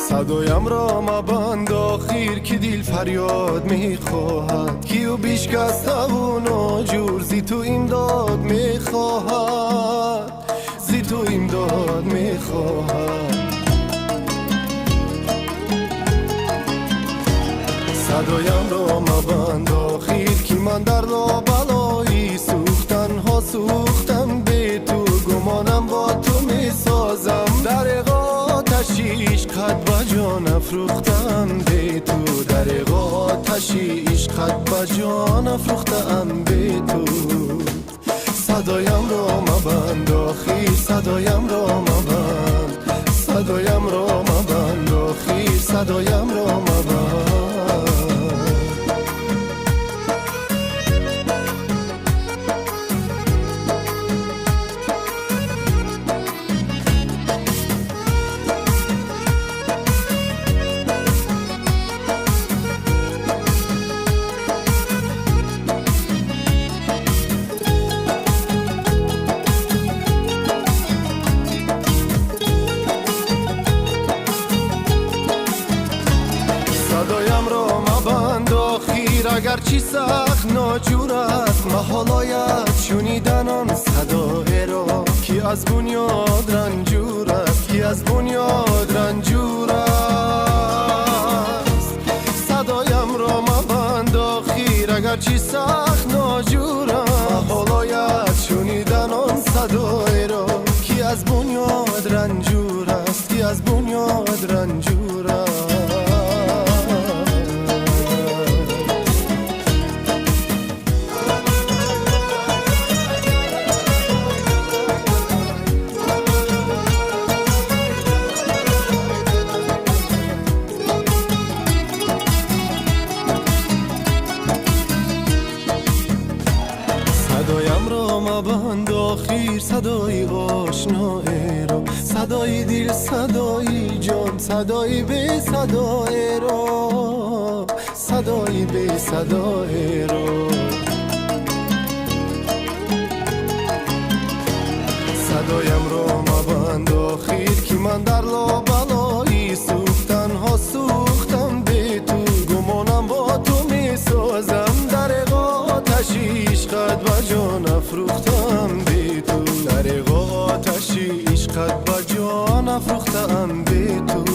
صدایم را مبند آخیر که دیل فریاد میخواهد کیو بیشکسته و ناجور زی تو امداد میخواهد زی تو امداد میخواهد صدایم را مبند آخیر که من در لابلایی سوختن ها سوختم به تو گمانم با تو میسازم در آتشی عشقت با جان افروختم به تو در آتشی عشقت با جان افروختم به تو صدایم را مبند آخیر صدایم را مبند صدایم را مبند آخیر صدایم را مبند صدایم را مبند آخیر اگر چی سخت ناجور است محالایت شنیدن آن صدای را کی از بنیاد رنجور است کی از بنیاد رنجور است صدایم را مبند آخیر اگر چی سخت ناجور است محالایت شنیدن آن صدای را کی از بنیاد رنجور است کی از بنیاد رنجور است صدایم را مبند آخیر صدای آشنای را صدای دل صدای جان صدای به صدای را صدای به صدای را صدایم را مبند آخیر که من در لابلایی سوختن ها سوختم به تو گمانم با تو میسازم در آتشی عشقت با جان افروختم به تو در آتشی عشقت با جان افروختم به تو